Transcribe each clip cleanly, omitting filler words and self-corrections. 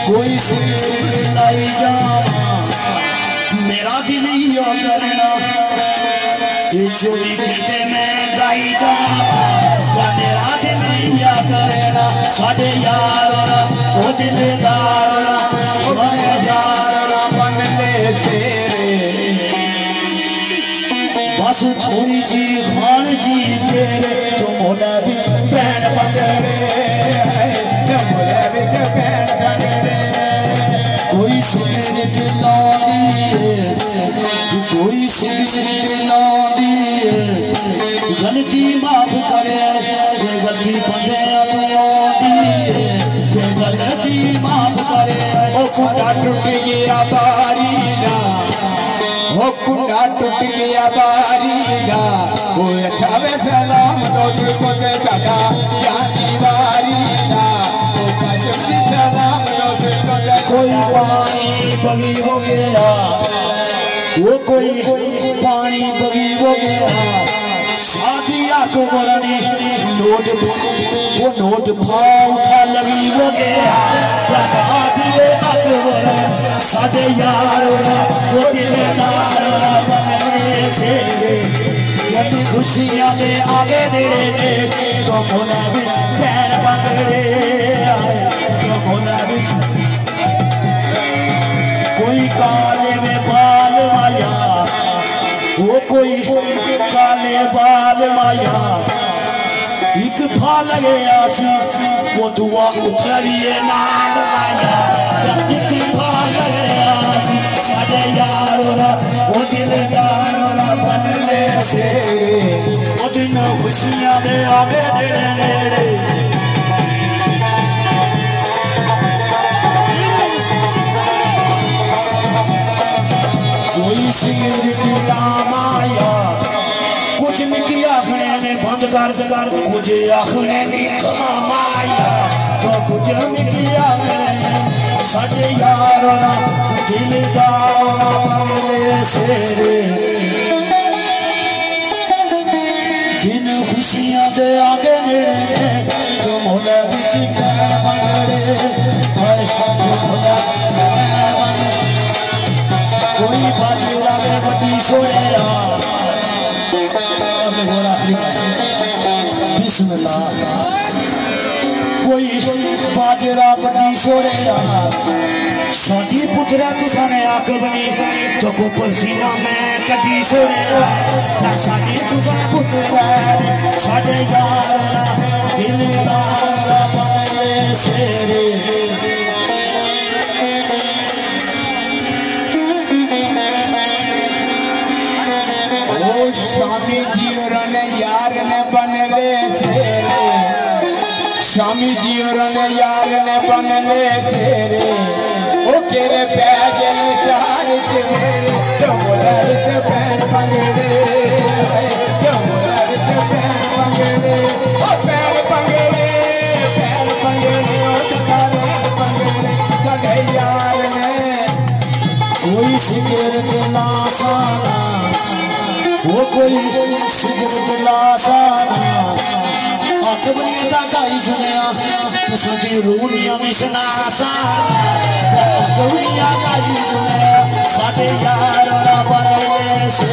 कोई सिगरेट लाई जावा मेरा दिल यो करना, ये 24 घंटे में गाई जावा मेरा दिल या करना। साढ़े यार वो दिलदार यार बन ले शेरे, बस थोड़ी जी खान जी तेरे तो मोला बिच पैन पकड़े, मोला बिच पैन पकड़े। कोई सिगरेट लादी कोई सिगरेट लादी गलती माफ करे, ये गलती बंदे तू आदी, ये गलती माफ करे। ओ कुंडा टूट गया बारी ना, ओ कुंडा टूट गया बारी ना, वो अच्छा वे सलाम दोस्त को ते सदा जाती बारी ना, ओ काशिम दी सलाम दोस्त को ते। कोई पानी बगी हो गया, वो कोई पानी बगी हो गया, शादी अकबर ने नोट वो नोट भाव उठा लगी हो गया, शादी अकबर साढ़े यार वो दिलदार बनने से जब खुशियां दे आगे नेड़े ने तो मोला बिच पैन पकड़े, तो मोला बिच कोई काले में बाल माया, वो कोई काले बाल माया एक फाल गया सी, वो दुआ उतरिए नाम माया, एक फाल गया सी साढ़े यार वो दिलदार बनने से वो दिन खुशियां दे आगे नेड़े। कोई सिगरेट लामाया कुछ मिकी आखने ने बंद कर कुछ आखने नहीं कमाया, तो कुछ मिकी आखने साढ़े यार दिलदार बनने से दिन खुशियां दे आगे नेड़े तो मोला बिच पैन पकड़े, कोई बाजरा में वड्डी छोड़ेया बिस्मिल्लाह, कोई बाजरा वड्डी छोड़ेया शादी पुत्रा तुसाने आक बनी तो को परसीना में कटी छोड़ेया, शादी तुसा पुत्रा साढ़े यार दिलदार बनने से स्वामी जी और यार ने बन ले तेरे, स्वामी जी और यार ने बन ले तेरे, ओ केरे पैगल चार चेरे तो मोला बिच पैन पकड़े, तो मोला बिच पैन पकड़े, ओ पैन पकड़े ओ सतारे पकड़े साढ़े यार ने। कोई सिगरेट लासाना वो कोई सिगरेट लासाना अकबरी दा गाई जुनिया तुसा दी रूनिया मिसनासा, अकबरी दा गाई जुनिया साढ़े यार बनने से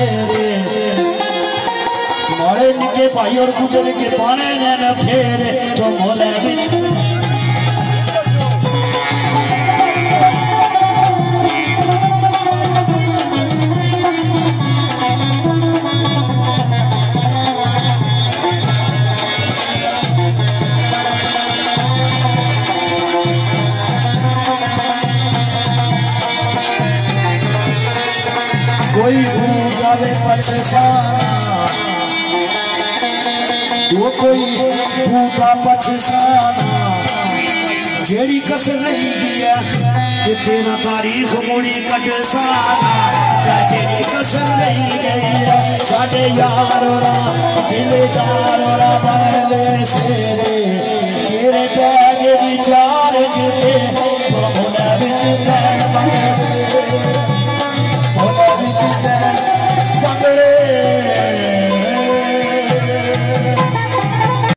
मारे निके भाई और गुजर के पाने न फेरे तो मोला बिच। कोई बूटा दे पछसाना वो कोई बूटा पछसाना जेड़ी कसर नहीं किया तेरा तारीख मुड़ी कटसाना, जेड़ी कसर नहीं गई साढ़े यार दिलदार बनने से